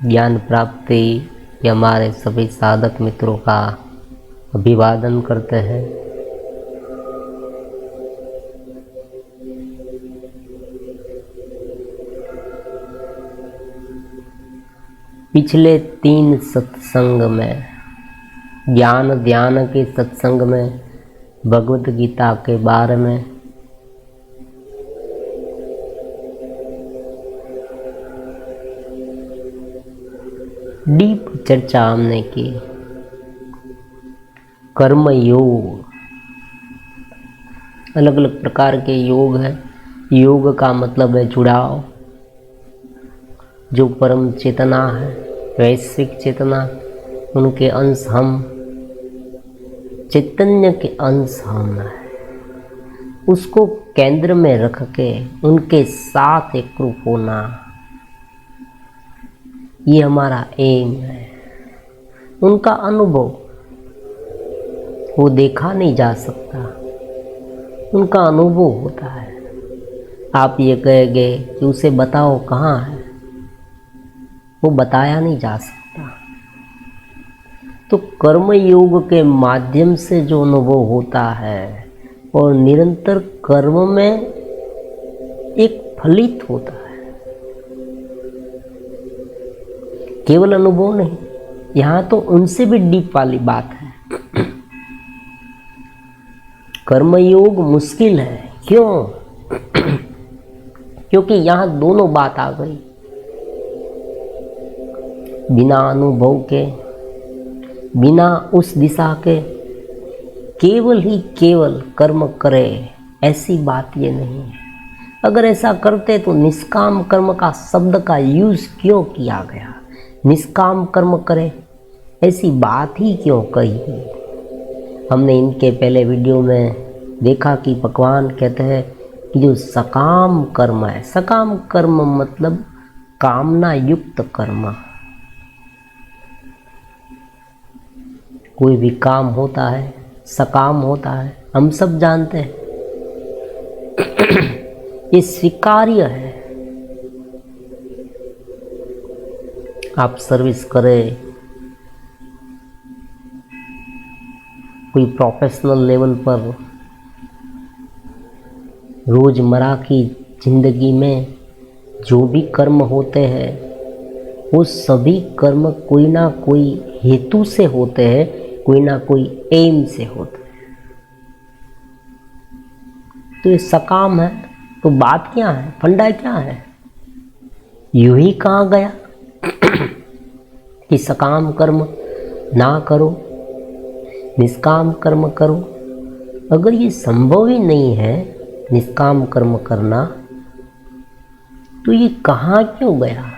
ज्ञान प्राप्ति के हमारे सभी साधक मित्रों का अभिवादन करते हैं। पिछले 3 सत्संग में, ज्ञान ध्यान के सत्संग में भगवत गीता के बारे में डीप चर्चा हमने की। कर्म योग, अलग अलग प्रकार के योग है। योग का मतलब है जुड़ाव, जो परम चेतना है, वैश्विक चेतना, उनके अंश हम, चैतन्य के अंश हम है, उसको केंद्र में रख के उनके साथ एकरूप होना, ये हमारा एम है। उनका अनुभव वो देखा नहीं जा सकता, उनका अनुभव होता है। आप ये कहेंगे कि उसे बताओ कहाँ है, वो बताया नहीं जा सकता। तो कर्म योग के माध्यम से जो अनुभव होता है और निरंतर कर्म में एक फलित होता है, केवल अनुभव नहीं। यहाँ तो उनसे भी डीप वाली बात है। कर्मयोग मुश्किल है, क्यों? क्योंकि यहाँ दोनों बात आ गई। बिना अनुभव के, बिना उस दिशा के केवल ही केवल कर्म करे, ऐसी बात ये नहीं है। अगर ऐसा करते तो निष्काम कर्म का शब्द का यूज क्यों किया गया? निष्काम कर्म करे, ऐसी बात ही क्यों कही? हमने इनके पहले वीडियो में देखा कि भगवान कहते हैं कि जो सकाम कर्म है, सकाम कर्म मतलब कामना युक्त कर्म। कोई भी काम होता है सकाम होता है, हम सब जानते हैं। ये स्वीकार्य है। आप सर्विस करें, कोई प्रोफेशनल लेवल पर, रोजमर्रा की जिंदगी में जो भी कर्म होते हैं, वो सभी कर्म कोई ना कोई हेतु से होते हैं, कोई ना कोई एम से होते हैं। तो ये सकाम है, तो बात क्या है, फंडा क्या है? यूं ही कहा गया कि सकाम कर्म ना करो, निष्काम कर्म करो। अगर ये संभव ही नहीं है निष्काम कर्म करना, तो ये कहाँ क्यों गया?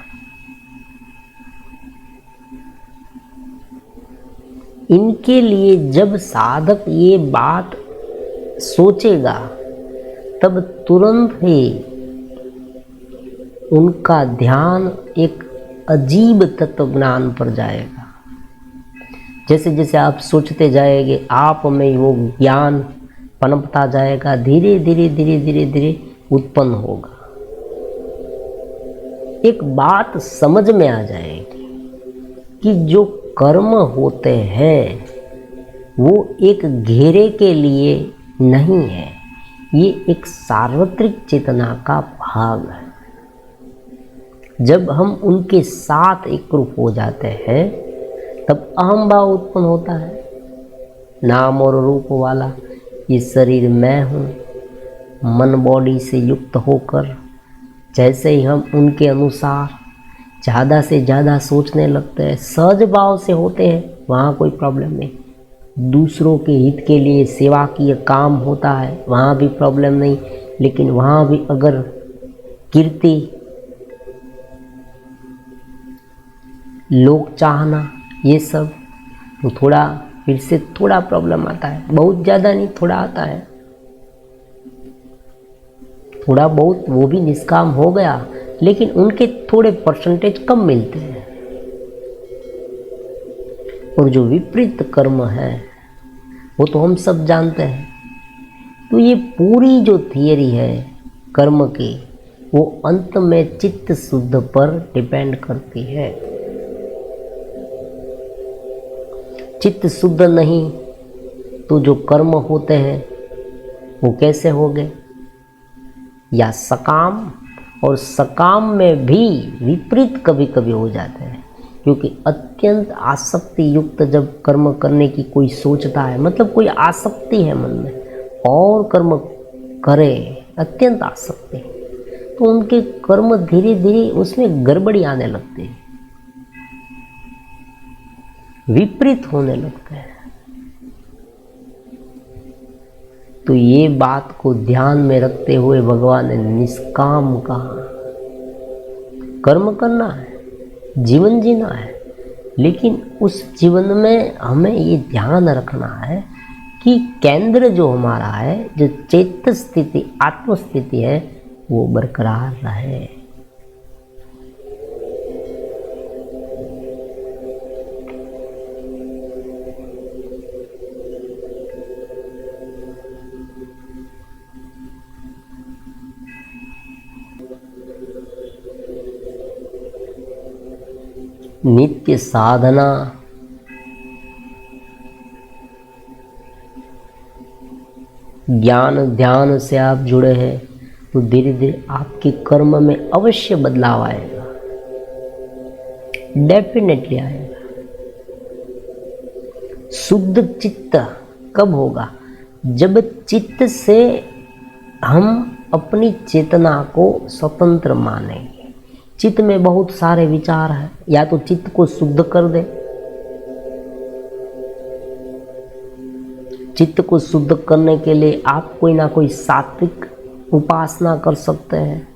इनके लिए जब साधक ये बात सोचेगा, तब तुरंत ही उनका ध्यान एक अजीब तत्व ज्ञान पर जाएगा। जैसे जैसे आप सोचते जाएंगे, आप में वो ज्ञान पनपता जाएगा, धीरे धीरे धीरे धीरे धीरे उत्पन्न होगा। एक बात समझ में आ जाएगी कि जो कर्म होते हैं वो एक घेरे के लिए नहीं है, ये एक सार्वत्रिक चेतना का भाग है। जब हम उनके साथ एकरूप हो जाते हैं, तब अहम भाव उत्पन्न होता है। नाम और रूप वाला ये शरीर मैं हूँ, मन बॉडी से युक्त होकर जैसे ही हम उनके अनुसार ज़्यादा से ज़्यादा सोचने लगते हैं, सहज भाव से होते हैं, वहाँ कोई प्रॉब्लम नहीं। दूसरों के हित के लिए सेवा की काम होता है, वहाँ भी प्रॉब्लम नहीं। लेकिन वहाँ भी अगर कीर्ति, लोग चाहना, ये सब, तो थोड़ा फिर से थोड़ा प्रॉब्लम आता है। बहुत ज़्यादा नहीं, थोड़ा आता है, थोड़ा बहुत वो भी निष्काम हो गया, लेकिन उनके थोड़े परसेंटेज कम मिलते हैं। और जो विपरीत कर्म है वो तो हम सब जानते हैं। तो ये पूरी जो थियरी है कर्म की, वो अंत में चित्त शुद्ध पर डिपेंड करती है। चित्त शुद्ध नहीं तो जो कर्म होते हैं वो कैसे हो गए? या सकाम, और सकाम में भी विपरीत कभी कभी हो जाते हैं, क्योंकि अत्यंत आसक्ति युक्त जब कर्म करने की कोई सोचता है, मतलब कोई आसक्ति है मन में और कर्म करे, अत्यंत आसक्ति, तो उनके कर्म धीरे धीरे उसमें गड़बड़ी आने लगती है, विपरीत होने लगते हैं। तो ये बात को ध्यान में रखते हुए भगवान ने निष्काम कहा। कर्म करना है, जीवन जीना है, लेकिन उस जीवन में हमें ये ध्यान रखना है कि केंद्र जो हमारा है, जो चेत स्थिति, आत्मस्थिति है, वो बरकरार रहे। नित्य साधना, ज्ञान ध्यान से आप जुड़े हैं तो धीरे धीरे आपके कर्म में अवश्य बदलाव आएगा, डेफिनेटली आएगा। शुद्ध चित्त कब होगा? जब चित्त से हम अपनी चेतना को स्वतंत्र मानेंगे। चित्त में बहुत सारे विचार हैं, या तो चित्त को शुद्ध कर दे। चित्त को शुद्ध करने के लिए आप कोई ना कोई सात्विक उपासना कर सकते हैं।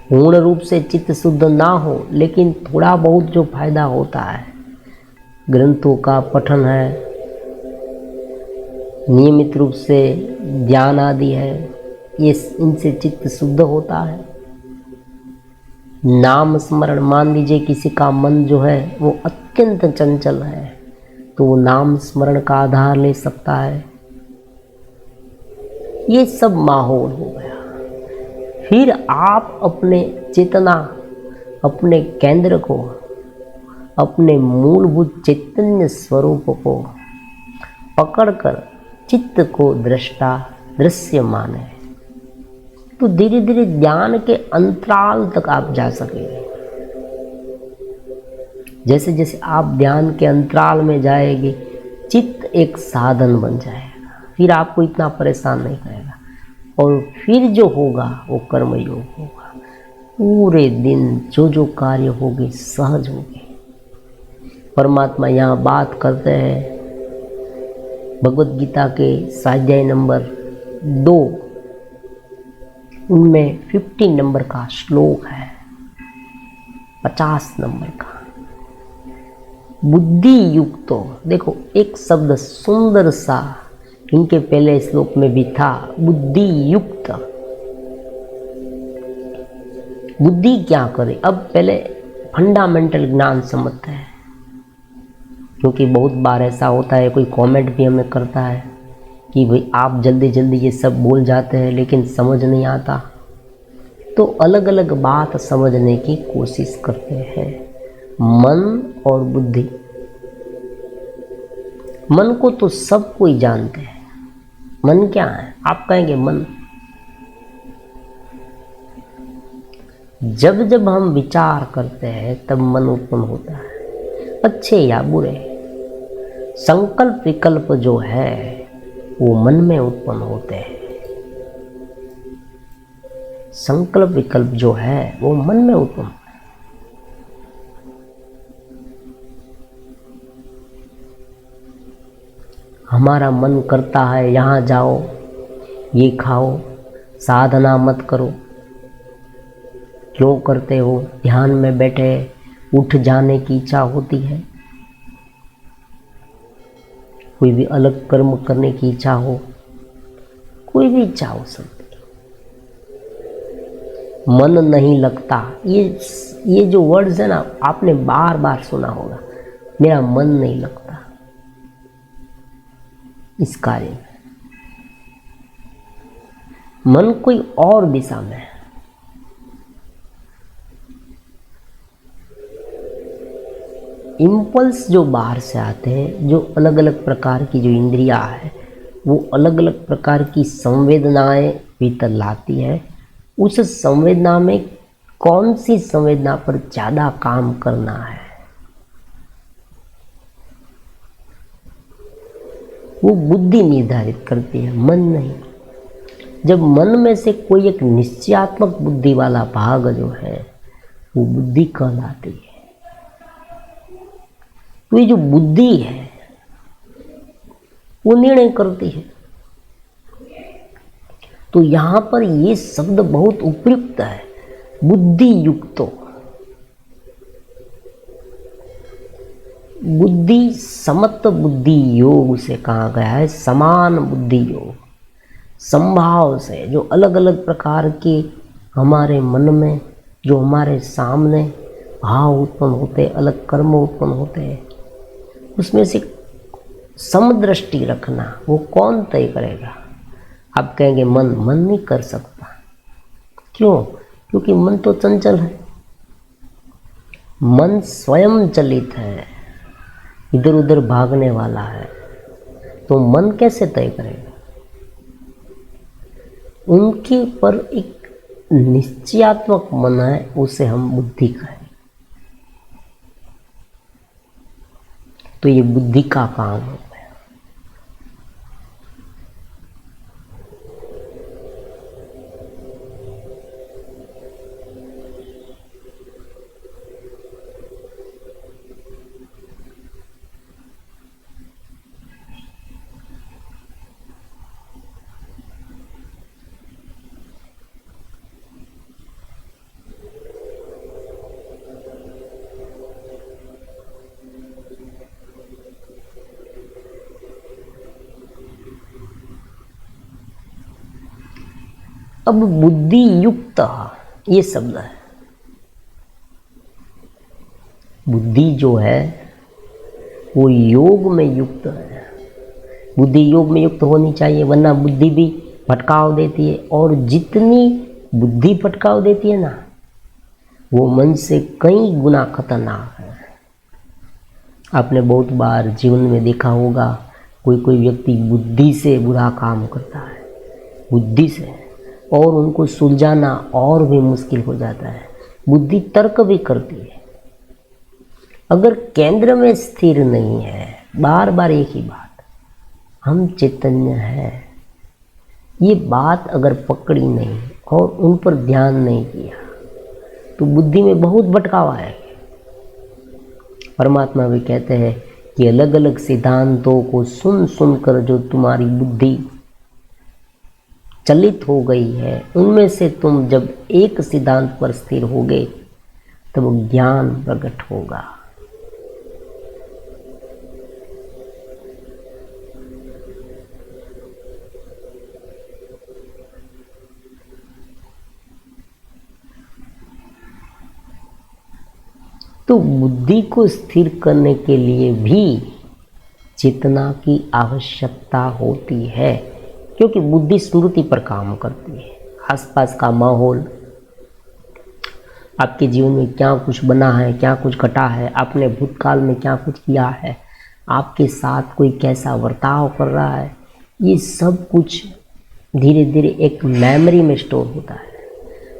पूर्ण रूप से चित्त शुद्ध ना हो, लेकिन थोड़ा बहुत जो फायदा होता है, ग्रंथों का पठन है, नियमित रूप से ध्यान आदि है, ये इनसे चित्त शुद्ध होता है। नाम स्मरण, मान लीजिए किसी का मन जो है वो अत्यंत चंचल है, तो वो नाम स्मरण का आधार ले सकता है। ये सब माहौल हो गया। फिर आप अपने चेतना, अपने केंद्र को, अपने मूलभूत चैतन्य स्वरूप को पकड़कर चित्त को दृष्टा, दृश्य माने, तो धीरे धीरे ज्ञान के अंतराल तक आप जा सकेंगे। जैसे जैसे आप ध्यान के अंतराल में जाएंगे, चित्त एक साधन बन जाएगा, फिर आपको इतना परेशान नहीं करेगा, और फिर जो होगा वो कर्मयोग होगा। पूरे दिन जो जो कार्य होंगे सहज होंगे। परमात्मा यहाँ बात करते हैं भगवत गीता के स्वाध्याय नंबर 2, उनमें 15 नंबर का श्लोक है, 50 नंबर का। बुद्धि युक्तो, देखो एक शब्द सुंदर सा इनके पहले श्लोक में भी था, बुद्धि युक्त। बुद्धि क्या करे? अब पहले फंडामेंटल ज्ञान समझते हैं, क्योंकि बहुत बार ऐसा होता है, कोई कमेंट भी हमें करता है कि भाई आप जल्दी जल्दी ये सब बोल जाते हैं लेकिन समझ नहीं आता। तो अलग अलग बात समझने की कोशिश करते हैं। मन और बुद्धि, मन को तो सब कोई जानते हैं। मन क्या है? आप कहेंगे मन, जब जब हम विचार करते हैं तब मन उत्पन्न होता है, अच्छे या बुरे। संकल्प विकल्प जो है वो मन में उत्पन्न होते हैं। संकल्प विकल्प जो है वो मन में उत्पन्न होते हैं। हमारा मन करता है यहाँ जाओ, ये खाओ, साधना मत करो। क्यों करते हो? ध्यान में बैठे उठ जाने की इच्छा होती है, कोई भी अलग कर्म करने की इच्छा हो, कोई भी इच्छा हो सकती। मन नहीं लगता, ये जो वर्ड्स है ना, आपने बार बार सुना होगा, मेरा मन नहीं लगता इस कार्य में। मन कोई और दिशा में है। इम्पल्स जो बाहर से आते हैं, जो अलग अलग प्रकार की जो इंद्रियां है वो अलग अलग प्रकार की संवेदनाएं भीतर लाती है। उस संवेदना में कौन सी संवेदना पर ज़्यादा काम करना है वो बुद्धि निर्धारित करती है, मन नहीं। जब मन में से कोई एक निश्चयात्मक बुद्धि वाला भाग जो है वो बुद्धि कहलाती है। तो ये जो बुद्धि है वो निर्णय करती है। तो यहां पर ये शब्द बहुत उपयुक्त है, बुद्धि युक्तो। बुद्धि समत्व बुद्धि योग से कहा गया है, समान बुद्धि योग। संभाव से जो अलग अलग प्रकार के हमारे मन में जो हमारे सामने भाव उत्पन्न होते, अलग कर्म उत्पन्न होते, उसमें से समदृष्टि रखना वो कौन तय करेगा? आप कहेंगे मन नहीं कर सकता। क्यों? क्योंकि मन तो चंचल है, मन स्वयं चलित है, इधर उधर भागने वाला है। तो मन कैसे तय करेगा? उनके पर एक निश्चयात्मक मन है, उसे हम बुद्धि कहें। तो ये बुद्धि का काम है। अब बुद्धि युक्त ये शब्द है। बुद्धि जो है वो योग में युक्त है। बुद्धि योग में युक्त होनी चाहिए, वरना बुद्धि भी भटकाव देती है। और जितनी बुद्धि भटकाव देती है ना, वो मन से कई गुना खतरनाक है। आपने बहुत बार जीवन में देखा होगा, कोई व्यक्ति बुद्धि से बुरा काम करता है, बुद्धि से, और उनको सुलझाना और भी मुश्किल हो जाता है। बुद्धि तर्क भी करती है, अगर केंद्र में स्थिर नहीं है, बार बार एक ही बात, हम चैतन्य है, ये बात अगर पकड़ी नहीं और उन पर ध्यान नहीं किया तो बुद्धि में बहुत भटकाव आएगा। परमात्मा भी कहते हैं कि अलग अलग सिद्धांतों को सुन सुनकर जो तुम्हारी बुद्धि चलित हो गई है, उनमें से तुम जब एक सिद्धांत पर स्थिर होगे तब ज्ञान प्रकट होगा। तो बुद्धि को स्थिर करने के लिए भी चेतना की आवश्यकता होती है, क्योंकि बुद्धि स्मृति पर काम करती है। आसपास का माहौल, आपके जीवन में क्या कुछ बना है, क्या कुछ घटा है, आपने भूतकाल में क्या कुछ किया है, आपके साथ कोई कैसा बर्ताव कर रहा है, ये सब कुछ धीरे धीरे एक मेमोरी में स्टोर होता है।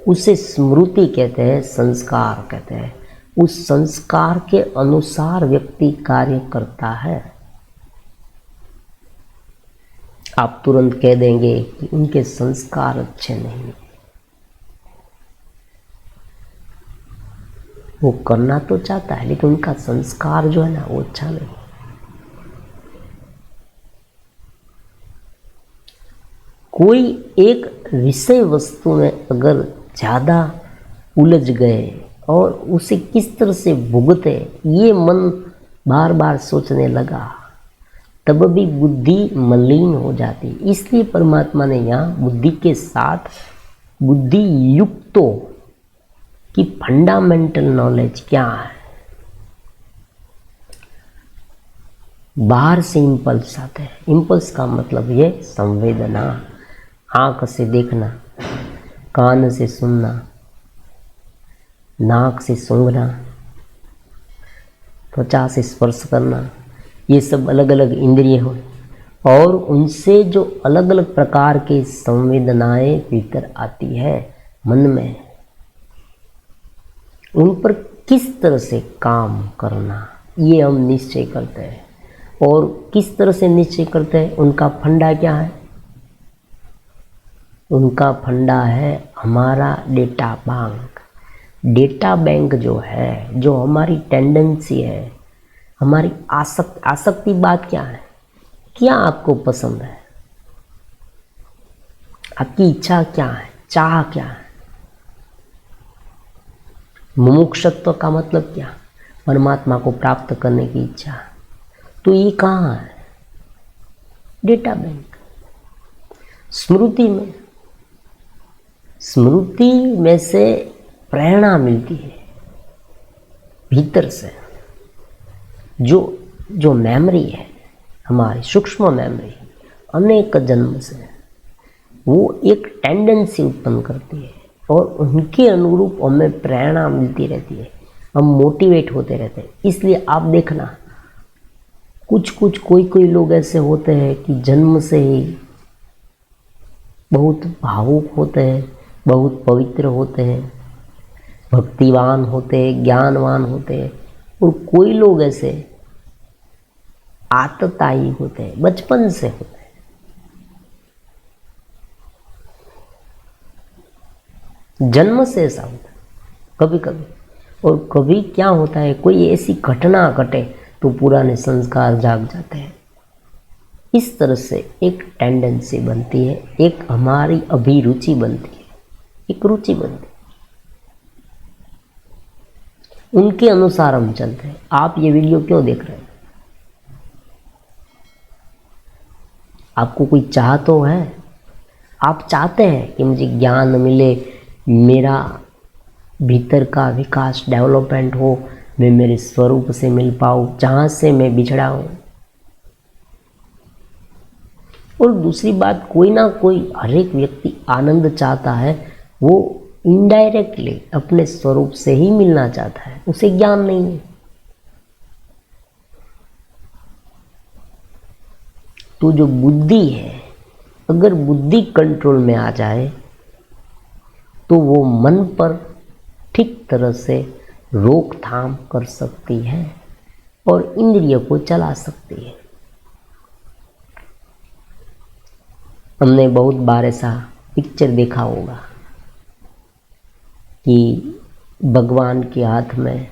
उसे स्मृति कहते हैं, संस्कार कहते हैं। उस संस्कार के अनुसार व्यक्ति कार्य करता है। आप तुरंत कह देंगे कि उनके संस्कार अच्छे नहीं, वो करना तो चाहता है लेकिन उनका संस्कार जो है ना वो अच्छा नहीं। कोई एक विषय वस्तु में अगर ज़्यादा उलझ गए और उसे किस तरह से भुगते, ये मन बार बार सोचने लगा, तब भी बुद्धि मलिन हो जाती। इसलिए परमात्मा ने यहाँ बुद्धि के साथ बुद्धि युक्तों की फंडामेंटल नॉलेज क्या है। बाहर से इम्पल्स आते हैं, इम्पल्स का मतलब ये संवेदना, आँख से देखना, कान से सुनना, नाक से सूंघना, त्वचा से स्पर्श करना, ये सब अलग अलग इंद्रिय हो और उनसे जो अलग अलग प्रकार की संवेदनाएं भीतर आती है मन में, उन पर किस तरह से काम करना, ये हम निश्चय करते हैं। और किस तरह से निश्चय करते हैं, उनका फंडा क्या है? उनका फंडा है हमारा डेटा बैंक। डेटा बैंक जो है, जो हमारी टेंडेंसी है, हमारी आसक्ति बात क्या है? क्या आपको पसंद है? आपकी इच्छा क्या है? चाह क्या है? मुमुक्षुत्व का मतलब क्या? परमात्मा को प्राप्त करने की इच्छा। तो ये कहाँ है? Data bank. स्मृति में, स्मृति में से प्रेरणा मिलती है भीतर से। जो मेमोरी है हमारी, सूक्ष्म मेमोरी, अनेक जन्म से, वो एक टेंडेंसी उत्पन्न करती है और उनके अनुरूप हमें प्रेरणा मिलती रहती है, हम मोटिवेट होते रहते हैं। इसलिए आप देखना, कोई लोग ऐसे होते हैं कि जन्म से ही बहुत भावुक होते हैं, बहुत पवित्र होते हैं, भक्तिवान होते हैं, ज्ञानवान होते हैं। और कोई लोग ऐसे आतताई होते हैं, बचपन से होते हैं, जन्म से ऐसा होता है कभी कभी। और कभी क्या होता है, कोई ऐसी घटना घटे तो पुराने संस्कार जाग जाते हैं। इस तरह से एक टेंडेंसी बनती है, एक हमारी अभिरुचि बनती है, एक रुचि बनती है। उनके अनुसार हम चलते हैं। आप ये वीडियो क्यों देख रहे हैं? आपको कोई चाह तो है? आप चाहते हैं कि मुझे ज्ञान मिले, मेरा भीतर का विकास, डेवलपमेंट हो, मैं मेरे स्वरूप से मिल पाऊँ, जहाँ से मैं बिछड़ा हूँ। और दूसरी बात, कोई ना कोई, हर एक व्यक्ति आनंद चाहता है, वो इनडायरेक्टली अपने स्वरूप से ही मिलना चाहता है, उसे ज्ञान नहीं है। तो जो बुद्धि है, अगर बुद्धि कंट्रोल में आ जाए तो वो मन पर ठीक तरह से रोकथाम कर सकती है और इंद्रिय को चला सकती है। हमने बहुत बार ऐसा पिक्चर देखा होगा कि भगवान के हाथ में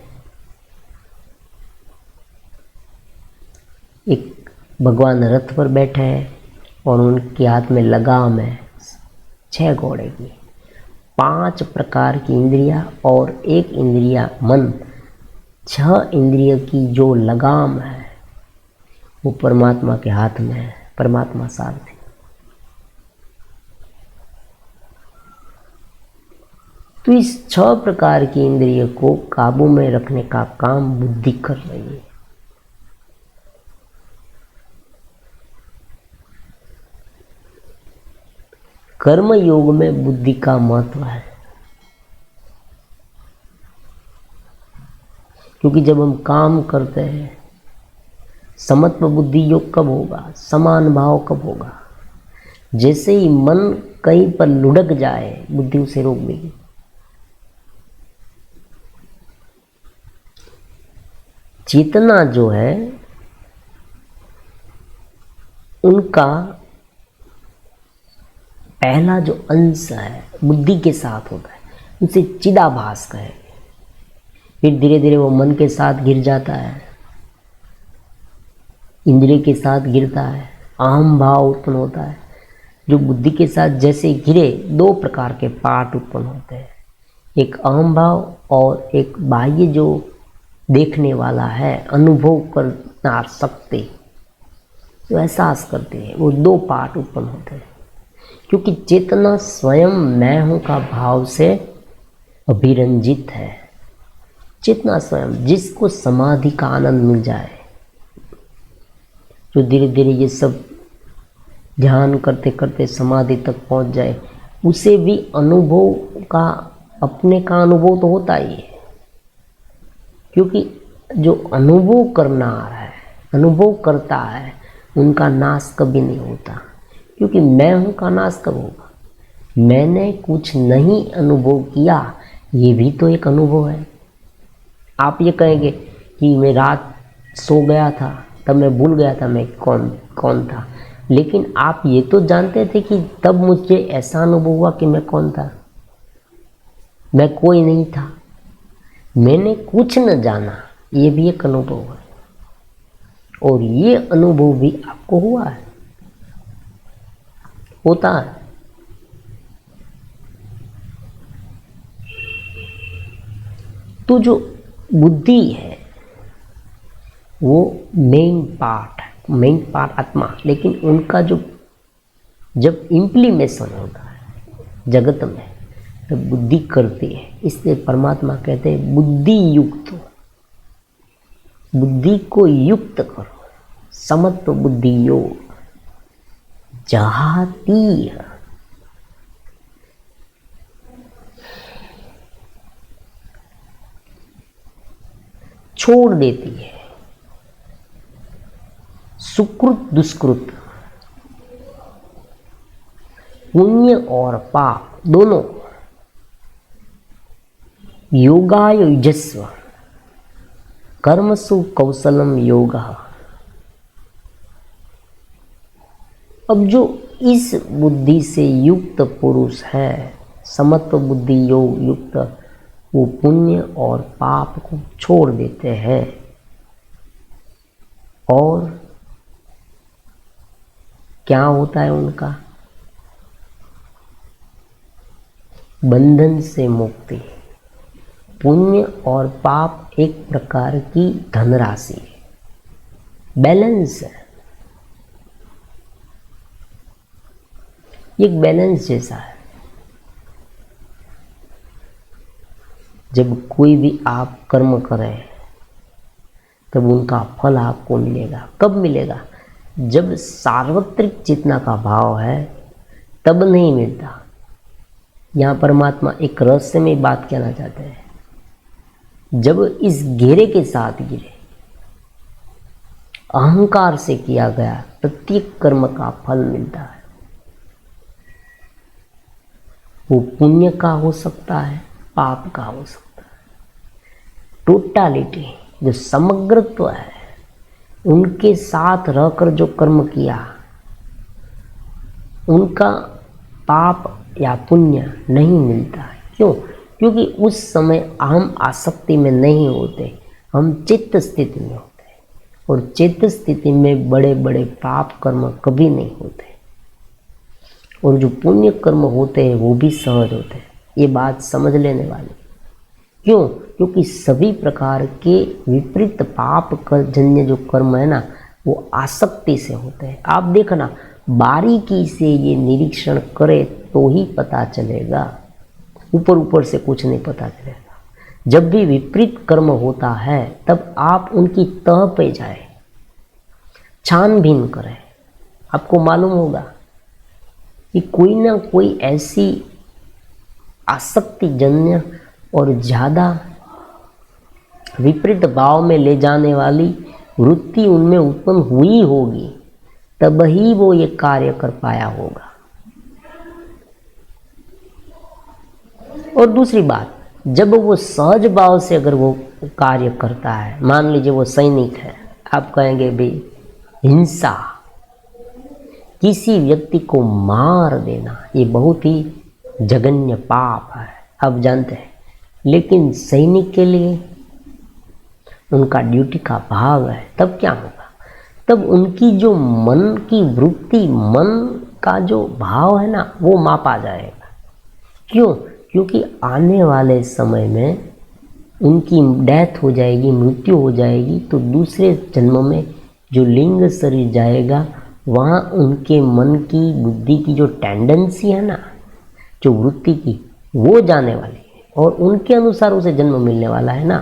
एक भगवान रथ पर बैठे हैं और उनके हाथ में लगाम है 6 घोड़े की, 5 प्रकार की इंद्रियां और 1 इंद्रिया मन। 6 इंद्रिय की जो लगाम है वो परमात्मा के हाथ में है, परमात्मा सारथी। तो इस 6 प्रकार की इंद्रिय को काबू में रखने का काम बुद्धि कर रही है। कर्म योग में बुद्धि का महत्व है, क्योंकि जब हम काम करते हैं, समत्व बुद्धि योग कब होगा? समान भाव कब होगा? जैसे ही मन कहीं पर लुढ़क जाए, बुद्धि उसे रोक देगी। चेतना जो है, उनका पहला जो अंश है बुद्धि के साथ होता है, उसे चिदाभास कहेंगे। फिर धीरे धीरे वो मन के साथ गिर जाता है, इंद्रिय के साथ गिरता है, अहम भाव उत्पन्न होता है। जो बुद्धि के साथ जैसे गिरे, 2 प्रकार के पार्ट उत्पन्न होते हैं, एक अहम भाव और एक बाह्य जो देखने वाला है, अनुभव करना शक्ति, जो एहसास करते हैं, वो 2 पार्ट उत्पन्न होते हैं। क्योंकि चेतना स्वयं मैं हूं का भाव से अभिरंजित है। चेतना स्वयं, जिसको समाधि का आनंद मिल जाए, जो धीरे धीरे ये सब ध्यान करते करते समाधि तक पहुंच जाए, उसे भी अनुभव का, अपने का अनुभव तो होता ही है। क्योंकि जो अनुभव करना है, अनुभव करता है, उनका नाश कभी नहीं होता। क्योंकि मैं हूँ का नाश कब होगा? मैंने कुछ नहीं अनुभव किया, ये भी तो एक अनुभव है। आप ये कहेंगे कि मैं रात सो गया था, तब मैं भूल गया था मैं कौन था, लेकिन आप ये तो जानते थे कि तब मुझे ऐसा अनुभव हुआ कि मैं कौन था? मैं कोई नहीं था, मैंने कुछ न जाना, ये भी एक अनुभव है। और ये अनुभव भी आपको हुआ है, होता है। तो जो बुद्धि है वो मेन पार्ट आत्मा, लेकिन उनका जो जब इम्प्लीमेशन होता है जगत में, तो बुद्धि करती है। इसलिए परमात्मा कहते हैं बुद्धि युक्त हो, बुद्धि को युक्त करो, समत्व बुद्धि योग जहाती है। छोड़ देती है सुकृत दुष्कृत, पुण्य और पाप दोनों। योगायुजस्व कर्मसु कौशलम योग। अब जो इस बुद्धि से युक्त पुरुष है, समत्व बुद्धि योग युक्त, वो पुण्य और पाप को छोड़ देते हैं और क्या होता है उनका? बंधन से मुक्ति। पुण्य और पाप एक प्रकार की धनराशि है, बैलेंस है, एक बैलेंस जैसा है। जब कोई भी आप कर्म करें तब उनका फल आपको मिलेगा। कब मिलेगा? जब सार्वत्रिक चेतना का भाव है तब नहीं मिलता। यहाँ परमात्मा एक रहस्यमय बात कहना चाहते हैं। जब इस घेरे के साथ गिरे, अहंकार से किया गया प्रत्येक कर्म का फल मिलता है। वो पुण्य का हो सकता है, पाप का हो सकता है। टोटालिटी, जो समग्रत्व है, उनके साथ रहकर जो कर्म किया, उनका पाप या पुण्य नहीं मिलता है। क्यों? क्योंकि उस समय हम आसक्ति में नहीं होते, हम चित्त स्थिति में होते हैं। और चित्त स्थिति में बड़े बड़े पाप कर्म कभी नहीं होते, और जो पुण्य कर्म होते हैं वो भी सहज होते हैं। ये बात समझ लेने वाली। क्यों? क्योंकि सभी प्रकार के विपरीत पाप कर जन्य जो कर्म है ना, वो आसक्ति से होते हैं। आप देखना, बारीकी से ये निरीक्षण करे तो ही पता चलेगा, ऊपर ऊपर से कुछ नहीं पता चलेगा। जब भी विपरीत कर्म होता है तब आप उनकी तह पे जाए, छानबीन करें, आपको मालूम होगा कि कोई ना कोई ऐसी आसक्तिजन्य और ज़्यादा विपरीत भाव में ले जाने वाली वृत्ति उनमें उत्पन्न हुई होगी, तब ही वो ये कार्य कर पाया होगा। और दूसरी बात, जब वो सहज भाव से अगर वो कार्य करता है, मान लीजिए वो सैनिक है, आप कहेंगे भी हिंसा, किसी व्यक्ति को मार देना, ये बहुत ही जघन्य पाप है, आप जानते हैं। लेकिन सैनिक के लिए उनका ड्यूटी का भाग है, तब क्या होगा? तब उनकी जो मन की वृत्ति, मन का जो भाव है ना, वो मापा जाएगा। क्यों? क्योंकि आने वाले समय में उनकी डेथ हो जाएगी, मृत्यु हो जाएगी, तो दूसरे जन्म में जो लिंग शरीर जाएगा, वहाँ उनके मन की, बुद्धि की जो टेंडेंसी है ना, जो वृत्ति की, वो जाने वाली है और उनके अनुसार उसे जन्म मिलने वाला है ना।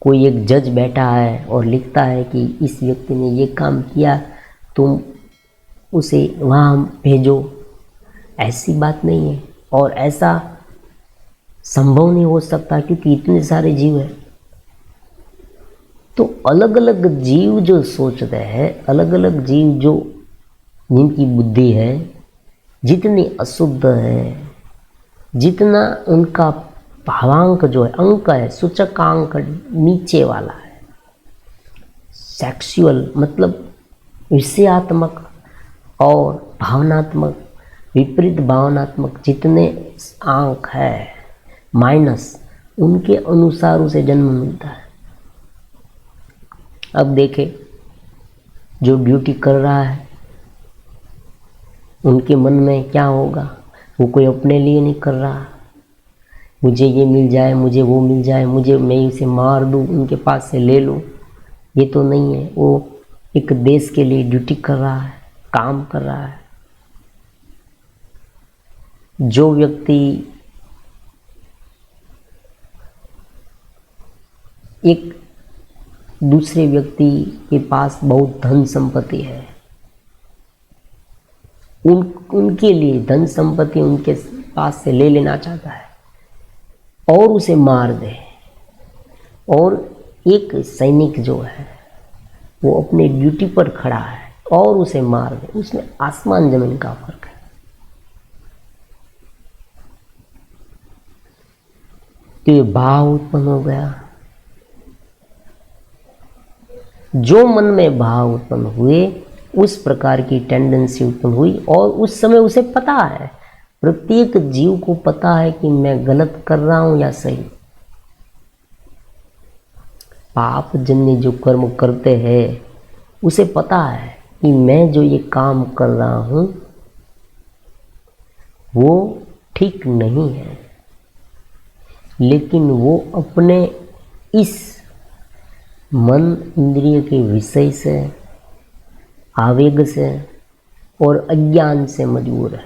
कोई एक जज बैठा है और लिखता है कि इस व्यक्ति ने ये काम किया, तुम उसे वहाँ भेजो, ऐसी बात नहीं है। और ऐसा संभव नहीं हो सकता, क्योंकि इतने सारे जीव हैं। तो अलग अलग जीव जो सोचते हैं, अलग अलग जीव जो जिनकी बुद्धि है, जितनी अशुद्ध है, जितना उनका भावांक जो है, अंक है, सूचकांक नीचे वाला है, सेक्सुअल मतलब विषयात्मक और भावनात्मक, विपरीत भावनात्मक जितने अंक है माइनस, उनके अनुसार उसे जन्म मिलता है। अब देखे जो ड्यूटी कर रहा है उनके मन में क्या होगा, वो कोई अपने लिए नहीं कर रहा, मुझे ये मिल जाए, मुझे वो मिल जाए, मुझे मैं इसे मार दूँ, उनके पास से ले लूँ, ये तो नहीं है। वो एक देश के लिए ड्यूटी कर रहा है, काम कर रहा है। जो व्यक्ति एक दूसरे व्यक्ति के पास बहुत धन संपत्ति है, उनके लिए धन संपत्ति उनके पास से ले लेना चाहता है और उसे मार दे, और एक सैनिक जो है वो अपने ड्यूटी पर खड़ा है और उसे मार दे, उसमें आसमान जमीन का फर्क है। तो ये भाव उत्पन्न हो गया। जो मन में भाव उत्पन्न हुए, उस प्रकार की टेंडेंसी उत्पन्न हुई, और उस समय उसे पता है, प्रत्येक जीव को पता है कि मैं गलत कर रहा हूं या सही। पाप जन्य जो कर्म करते हैं उसे पता है कि मैं जो ये काम कर रहा हूं वो ठीक नहीं है, लेकिन वो अपने इस मन इंद्रिय के विषय से, आवेग से और अज्ञान से मजबूर है,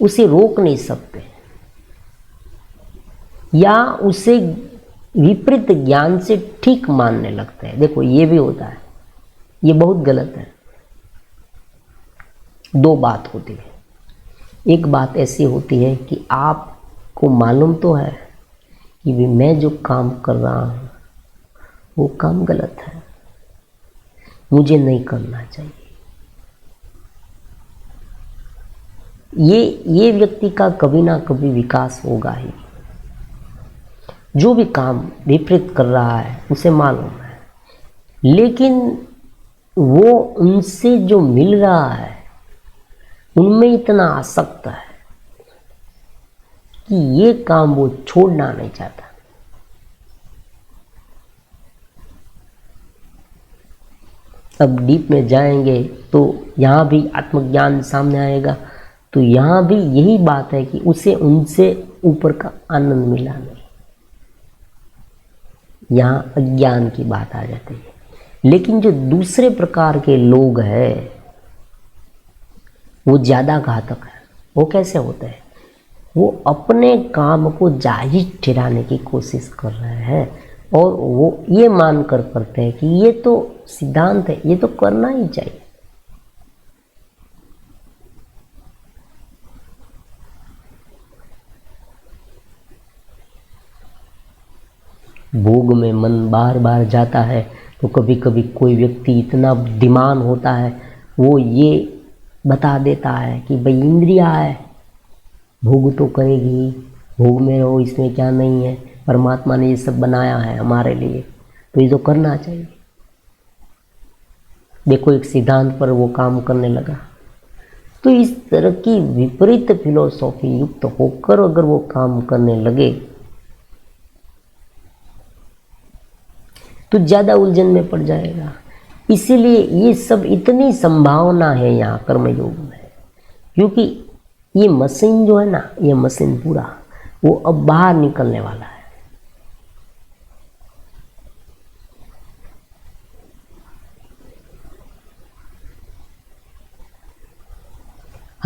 उसे रोक नहीं सकते, या उसे विपरीत ज्ञान से ठीक मानने लगते हैं। देखो ये भी होता है, ये बहुत गलत है। दो बात होती है। एक बात ऐसी होती है कि आपको मालूम तो है कि भी मैं जो काम कर रहा हूं वो काम गलत है, मुझे नहीं करना चाहिए। ये व्यक्ति का कभी ना कभी विकास होगा ही। जो भी काम विपरीत कर रहा है उसे मालूम है, लेकिन वो उनसे जो मिल रहा है उनमें इतना आसक्त है कि ये काम वो छोड़ना नहीं चाहता। अब डीप में जाएंगे तो यहाँ भी आत्मज्ञान सामने आएगा। तो यहाँ भी यही बात है कि उसे उनसे ऊपर का आनंद मिला नहीं। यहाँ अज्ञान की बात आ जाती है। लेकिन जो दूसरे प्रकार के लोग हैं वो ज़्यादा घातक है। वो कैसे होते हैं? वो अपने काम को जायज़ ठहराने की कोशिश कर रहे हैं और वो ये मान कर करते हैं कि ये तो सिद्धांत है, ये तो करना ही चाहिए। भोग में मन बार बार जाता है तो कभी कभी कोई व्यक्ति इतना बुद्धिमान होता है, वो ये बता देता है कि भाई इंद्रिया है, भोग तो करेगी, भोग में रहो, इसमें क्या नहीं है, परमात्मा ने ये सब बनाया है हमारे लिए, तो ये तो करना चाहिए। देखो एक सिद्धांत पर वो काम करने लगा। तो इस तरह की विपरीत फिलोसॉफी युक्त होकर अगर वो काम करने लगे तो ज़्यादा उलझन में पड़ जाएगा। इसीलिए ये सब इतनी संभावना है यहाँ कर्मयोग में, क्योंकि ये मशीन जो है ना, ये मशीन पूरा वो अब बाहर निकलने वाला है।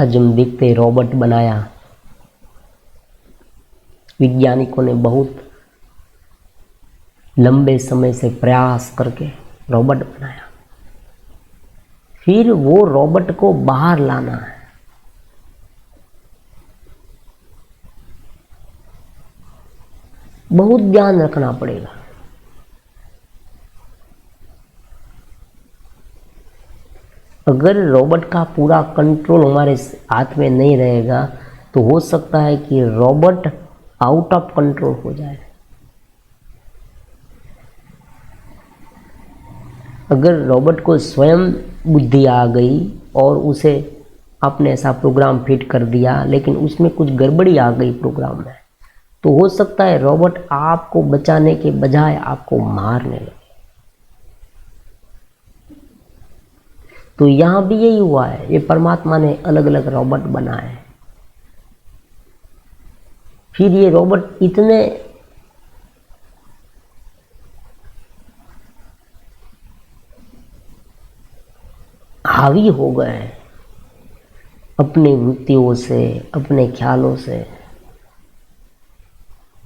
आज हम देखते रोबोट बनाया, वैज्ञानिकों ने बहुत लंबे समय से प्रयास करके रोबोट बनाया। फिर वो रोबोट को बाहर लाना है। बहुत ध्यान रखना पड़ेगा। अगर रोबोट का पूरा कंट्रोल हमारे हाथ में नहीं रहेगा तो हो सकता है कि रोबोट आउट ऑफ कंट्रोल हो जाए। अगर रोबोट को स्वयं बुद्धि आ गई और उसे आपने ऐसा प्रोग्राम फिट कर दिया लेकिन उसमें कुछ गड़बड़ी आ गई प्रोग्राम में, तो हो सकता है रोबोट आपको बचाने के बजाय आपको मारने लगे। तो यहां भी यही हुआ है, ये परमात्मा ने अलग अलग रोबोट बनाए। फिर ये रोबोट इतने हावी हो गए अपनी वृत्तियों से, अपने ख्यालों से,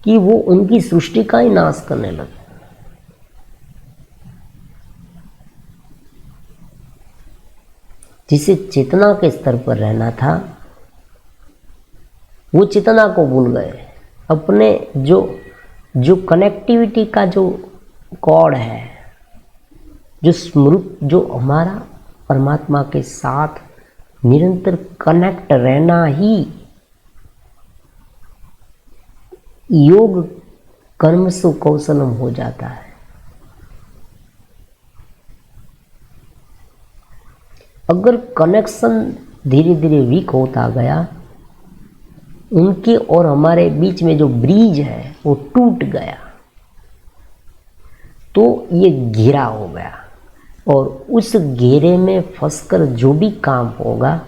कि वो उनकी सृष्टि का ही नाश करने लगे। जिसे चेतना के स्तर पर रहना था वो चेतना को भूल गए। अपने जो कनेक्टिविटी का जो कॉर्ड है, जो स्मृति, जो हमारा परमात्मा के साथ निरंतर कनेक्ट रहना ही योग कर्मसु कौशलम हो जाता है। अगर कनेक्शन धीरे धीरे वीक होता गया, उनके और हमारे बीच में जो ब्रिज है वो टूट गया, तो ये घेरा हो गया और उस घेरे में फंसकर जो भी काम होगा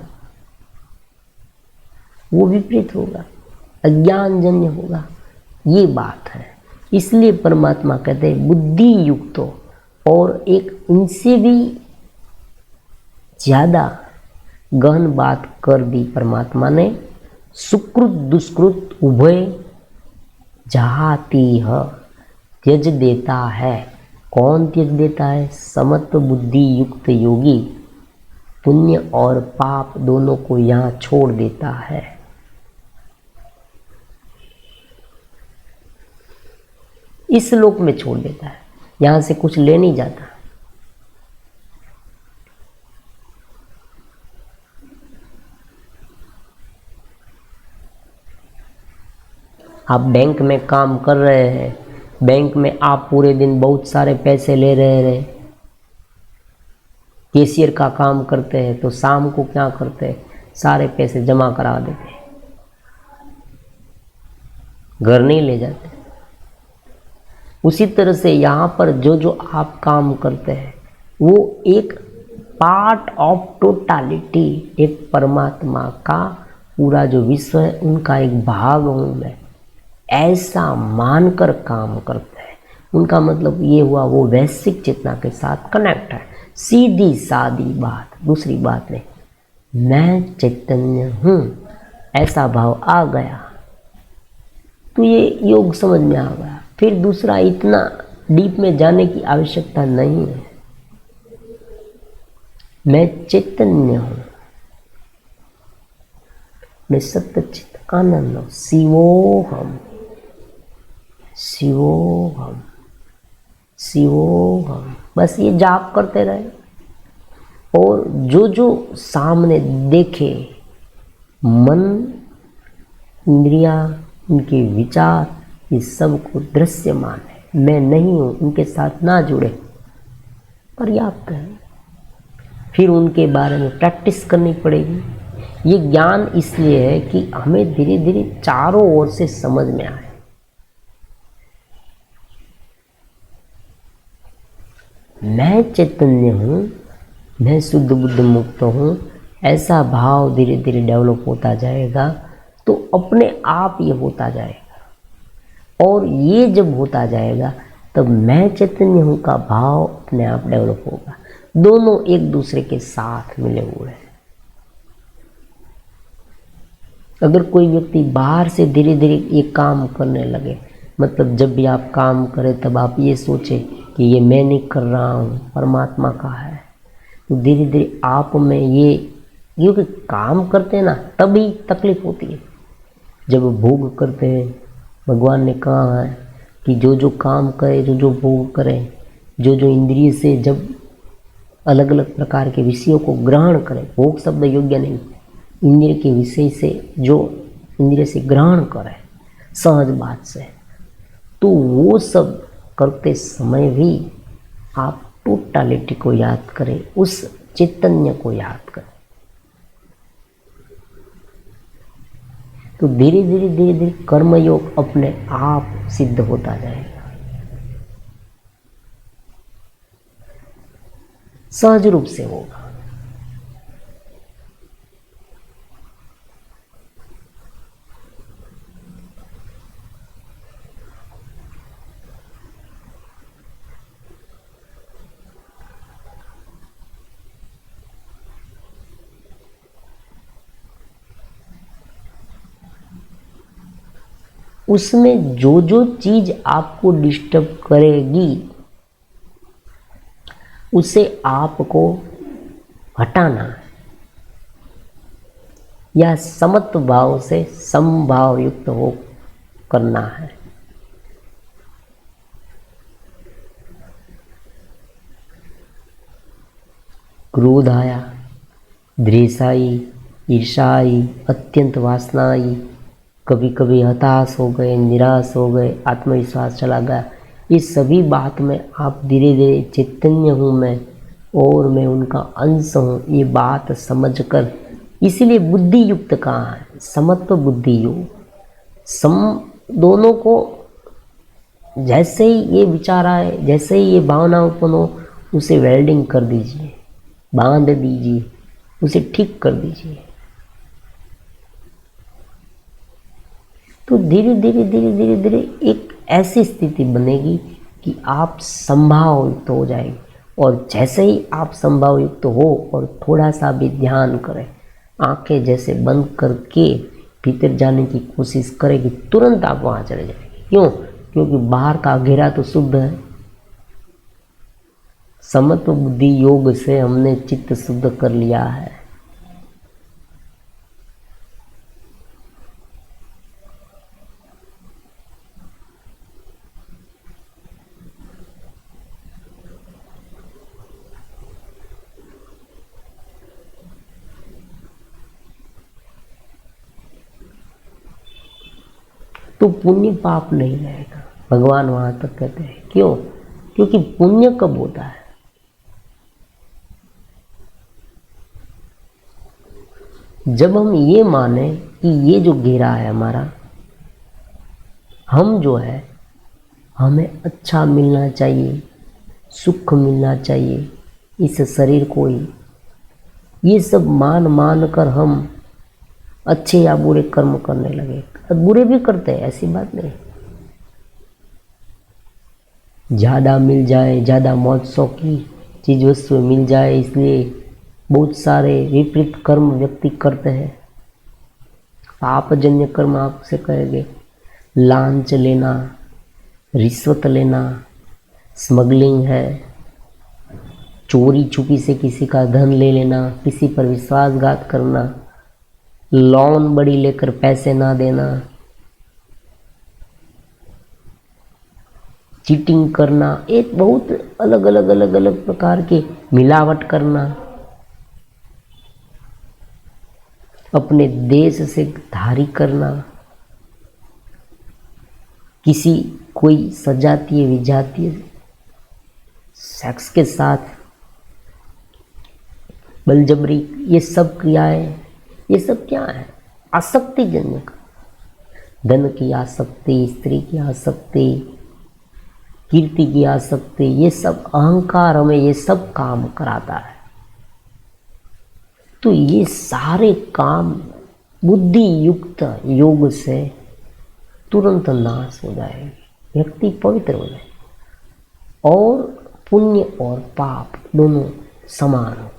वो विपरीत होगा, अज्ञानजन्य होगा। ये बात है। इसलिए परमात्मा कहते हैं बुद्धि युक्त हो, और एक इनसे भी ज्यादा गहन बात कर दी परमात्मा ने। सुकृत दुष्कृत उभय जहाती है, त्यज देता है। कौन त्यज देता है? समत्व बुद्धि युक्त योगी पुण्य और पाप दोनों को यहाँ छोड़ देता है। इस लोक में छोड़ देता है, यहाँ से कुछ ले नहीं जाता। आप बैंक में काम कर रहे हैं, बैंक में आप पूरे दिन बहुत सारे पैसे ले रहे, कैशियर का काम करते हैं, तो शाम को क्या करते हैं, सारे पैसे जमा करा देते हैं, घर नहीं ले जाते। उसी तरह से यहाँ पर जो जो आप काम करते हैं वो एक पार्ट ऑफ टोटालिटी, एक परमात्मा का पूरा जो विश्व है उनका एक भाग हूँ मैं, ऐसा मानकर काम करते हैं। उनका मतलब ये हुआ वो वैश्विक चेतना के साथ कनेक्ट है। सीधी सादी बात, दूसरी बात नहीं, मैं चैतन्य हूँ, ऐसा भाव आ गया तो ये योग समझ में आ गया। फिर दूसरा इतना डीप में जाने की आवश्यकता नहीं है। मैं चैतन्य हूँ, मैं सत्चित आनंद हूँ, शिवोहम शिवोहम शिवोहम। बस ये जाप करते रहे और जो जो सामने देखे, मन, इंद्रिया, उनके विचार, ये सब को दृश्यमान है, मैं नहीं हूँ, उनके साथ ना जुड़े, पर्याप्त है। फिर उनके बारे में प्रैक्टिस करनी पड़ेगी। ये ज्ञान इसलिए है कि हमें धीरे धीरे चारों ओर से समझ में आए। मैं चैतन्य हूँ, मैं शुद्ध बुद्ध मुक्त हूँ, ऐसा भाव धीरे धीरे डेवलप होता जाएगा तो अपने आप ये होता जाएगा। और ये जब होता जाएगा तब मैं चैतन्य हूँ का भाव अपने आप डेवलप होगा। दोनों एक दूसरे के साथ मिले हुए हैं। अगर कोई व्यक्ति बाहर से धीरे धीरे ये काम करने लगे, मतलब जब भी आप काम करें तब आप ये सोचें कि ये मैं नहीं कर रहा हूँ, परमात्मा का है, तो धीरे धीरे आप में ये, क्योंकि काम करते हैं ना तभी तकलीफ होती है। जब भोग करते हैं, भगवान ने कहा है कि जो जो काम करे, जो जो भोग करे, जो जो इंद्रिय से जब अलग अलग प्रकार के विषयों को ग्रहण करे, भोग शब्द योग्य नहीं, इंद्रिय के विषय से जो इंद्रिय से ग्रहण करे सहज बात से, तो वो सब करते समय भी आप टोटालिटी को याद करें, उस चैतन्य को याद करें। तो धीरे धीरे धीरे धीरे कर्मयोग अपने आप सिद्ध होता जाएगा, सहज रूप से होगा। उसमें जो जो चीज आपको डिस्टर्ब करेगी उसे आपको हटाना है, या समत्व भाव से समभाव युक्त हो करना है। क्रोध आया, द्वेष आई, ईर्ष्या आई, अत्यंत वासना आई, कभी कभी हताश हो गए, निराश हो गए, आत्मविश्वास चला गया, ये सभी बात में आप धीरे धीरे चैतन्य हूँ मैं और मैं उनका अंश हूँ ये बात समझकर, इसीलिए बुद्धि युक्त कहाँ है, समत्व बुद्धि योग। दोनों को जैसे ही ये विचार आए, जैसे ही ये भावना उत्पन्न हो, उसे वेल्डिंग कर दीजिए, बांध दीजिए, उसे ठीक कर दीजिए। तो धीरे धीरे धीरे धीरे धीरे एक ऐसी स्थिति बनेगी कि आप संभाव युक्त हो जाएंगे, और जैसे ही आप संभाव युक्त हो और थोड़ा सा भी ध्यान करें, आंखें जैसे बंद करके भीतर जाने की कोशिश करेगी, तुरंत आप वहाँ चले जाएंगे। क्यों? क्योंकि बाहर का घेरा तो शुद्ध है। समत्व बुद्धि योग से हमने चित्त शुद्ध कर लिया है। तो पुण्य पाप नहीं रहेगा, भगवान वहां तक कहते हैं। क्यों? क्योंकि पुण्य कब होता है? जब हम ये माने कि ये जो घेरा है हमारा, हम जो है हमें अच्छा मिलना चाहिए, सुख मिलना चाहिए इस शरीर को ही, ये सब मान मान कर हम अच्छे या बुरे कर्म करने लगे। बुरे भी करते हैं, ऐसी बात नहीं। ज़्यादा मिल जाए, ज़्यादा मौज शौक की चीज़ वस्तु मिल जाए, इसलिए बहुत सारे विपरीत कर्म व्यक्ति करते हैं। पापजन्य कर्म आपसे कहेंगे, लांच लेना, रिश्वत लेना, स्मगलिंग है, चोरी छुपी से किसी का धन ले लेना, किसी पर विश्वासघात करना, लोन बड़ी लेकर पैसे ना देना, चीटिंग करना, एक बहुत अलग अलग अलग अलग प्रकार की मिलावट करना, अपने देश से धारी करना, किसी कोई सजातीय विजातीय सेक्स के साथ बलजबरी, ये सब क्रियाएं, ये सब क्या है? आसक्ति जन्य का, धन की आसक्ति, स्त्री की आसक्ति, कीर्ति की आसक्ति, ये सब अहंकार हमें ये सब काम कराता है। तो ये सारे काम बुद्धि युक्त योग से तुरंत नाश हो जाएगी, व्यक्ति पवित्र हो जाए, और पुण्य और पाप दोनों समान हो जाए।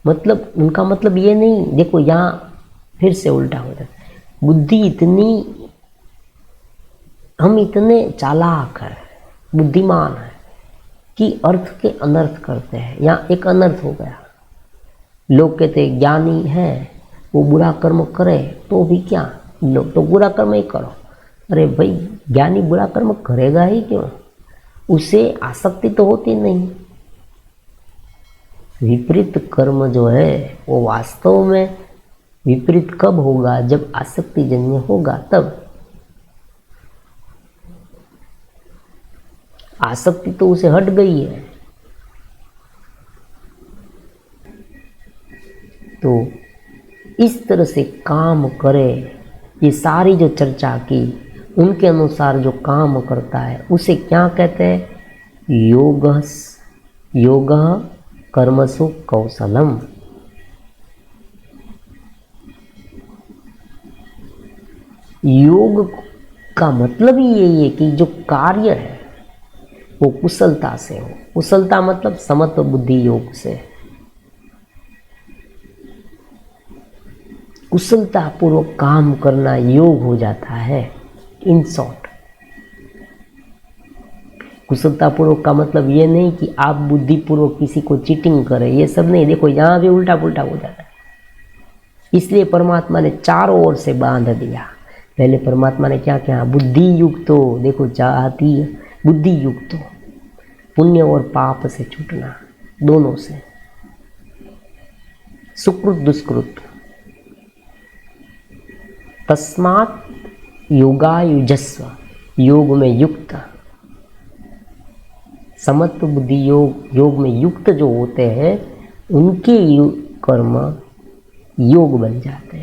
मतलब उनका मतलब ये नहीं, देखो यहाँ फिर से उल्टा हो जाता है। बुद्धि इतनी, हम इतने चालाक हैं, बुद्धिमान है कि अर्थ के अनर्थ करते हैं। यहाँ एक अनर्थ हो गया, लोग कहते ज्ञानी है वो बुरा कर्म करे तो भी क्या, लोग तो बुरा कर्म ही करो, अरे भाई, ज्ञानी बुरा कर्म करेगा ही क्यों? उसे आसक्ति तो होती नहीं। विपरीत कर्म जो है वो वास्तव में विपरीत कब होगा? जब आसक्ति जन्य होगा तब। आसक्ति तो उसे हट गई है। तो इस तरह से काम करे, ये सारी जो चर्चा की उनके अनुसार जो काम करता है उसे क्या कहते हैं? योग कर्मसु कौशलम। योग का मतलब ही यही है कि जो कार्य है वो कुशलता से हो। कुशलता मतलब समत्व बुद्धि योग से, कुशलता पूर्वक काम करना योग हो जाता है। इन शॉर्ट, कुशलता पूर्वक का मतलब ये नहीं कि आप बुद्धि पूर्वक किसी को चीटिंग करें, ये सब नहीं। देखो यहाँ भी उल्टा पुल्टा हो जाता है। इसलिए परमात्मा ने चारों ओर से बांध दिया। पहले परमात्मा ने क्या किया? बुद्धि युक्त हो, देखो चाहती बुद्धि युक्त हो, पुण्य और पाप से छूटना, दोनों से, सुकृत दुष्कृत। तस्मात् योगायुजस्व, योग में युक्त, समत्व बुद्धि योग में युक्त जो होते हैं उनके कर्म योग बन जाते हैं।